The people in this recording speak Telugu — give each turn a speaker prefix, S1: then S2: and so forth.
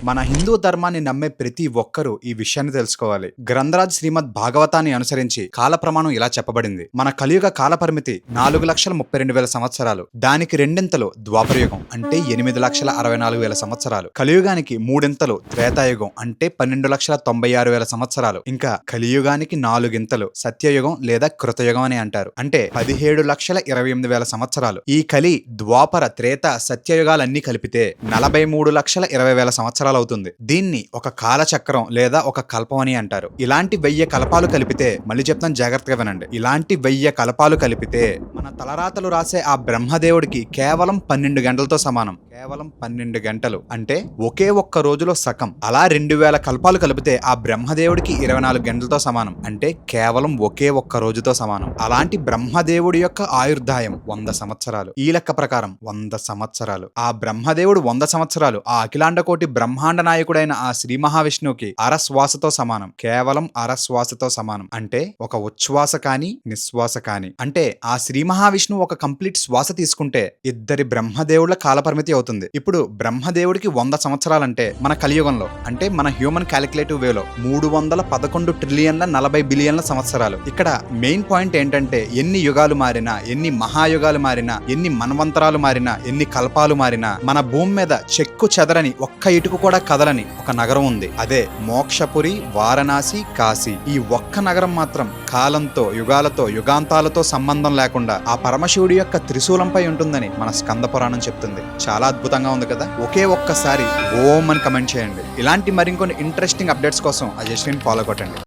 S1: మన హిందూ ధర్మాన్ని నమ్మే ప్రతి ఒక్కరూ ఈ విషయాన్ని తెలుసుకోవాలి. గ్రంథరాజ్ శ్రీమద్ భాగవతాన్ని అనుసరించి కాల ప్రమాణం ఇలా చెప్పబడింది. మన కలియుగ కాల పరిమితి 4,32,000 సంవత్సరాలు. దానికి రెండింతలు ద్వాపరయుగం అంటే 8,64,000 సంవత్సరాలు. కలియుగానికి మూడింతలు త్రేతాయుగం అంటే 12,96,000 సంవత్సరాలు. ఇంకా కలియుగానికి నాలుగింతలు సత్యయుగం లేదా కృతయుగం అని అంటారు. అంటే 17,28,000 సంవత్సరాలు. ఈ కలి ద్వాపర త్రేత సత్యయుగాలన్నీ కలిపితే 43,20,000 సంవత్సరాలు అవుతుంది. దీన్ని ఒక కాలచక్రం లేదా ఒక కల్పం అని అంటారు. ఇలాంటి 1000 కల్పాలు కలిపితే, మళ్ళీ చెప్తాను జాగ్రత్తగా వినండి, ఇలాంటి 1000 కల్పాలు కలిపితే మన తలరాతలు రాసే ఆ బ్రహ్మదేవుడికి కేవలం 12 గంటలతో సమానం. కేవలం 12 గంటలు అంటే ఒకే ఒక్క రోజులో సగం. అలా 2000 కల్పాలు కలిపితే ఆ బ్రహ్మదేవుడికి 24 గంటలతో సమానం. అంటే కేవలం ఒకే ఒక్క రోజుతో సమానం. అలాంటి బ్రహ్మదేవుడి యొక్క ఆయుర్దాయం 100 సంవత్సరాలు. ఈ లెక్క ప్రకారం 100 సంవత్సరాలు. ఆ బ్రహ్మదేవుడు 100 సంవత్సరాలు ఆ అఖిలాండ కోటి బ్రహ్మాండ నాయకుడైన ఆ శ్రీ మహావిష్ణువుకి అరశ్వాసతో సమానం. కేవలం అరశ్వాసతో సమానం. అంటే ఒక ఉచ్ఛ్వాస కాని నిశ్వాస కాని. అంటే ఆ శ్రీ మహావిష్ణువు ఒక కంప్లీట్ శ్వాస తీసుకుంటే ఇద్దరి బ్రహ్మదేవుళ్ల కాలపరిమితి అవుతుంది. ఇప్పుడు బ్రహ్మదేవుడికి 100 సంవత్సరాలంటే మన కలియుగంలో అంటే మన హ్యూమన్ క్యాలిక్యులేటివ్ వేలో 311 ట్రిలియన్ల 40 బిలియన్ల సంవత్సరాలు. ఇక్కడ మెయిన్ పాయింట్ ఏంటంటే ఎన్ని యుగాలు మారినా, ఎన్ని మహాయుగాలు మారినా, ఎన్ని మన్వంతరాలు మారినా, ఎన్ని కల్పాలు మారినా మన భూమి మీద చెక్కు చెదరని ఒక్క ఇటుకు కూడా కదలని ఒక నగరం ఉంది. అదే మోక్షపురి, వారణాసి, కాశీ. ఈ ఒక్క నగరం మాత్రం కాలంతో, యుగాలతో, యుగాంతాలతో సంబంధం లేకుండా ఆ పరమశివుడి యొక్క త్రిశూలంపై ఉంటుందని మన స్కంద పురాణం చెప్తుంది. చాలా అద్భుతంగా ఉంది కదా. ఒకే ఒక్కసారి ఓం అని కమెంట్ చేయండి. ఇలాంటి మరికొన్ని ఇంట్రెస్టింగ్ అప్డేట్స్ కోసం అజయ్ శ్రీని ఫాలో కొట్టండి.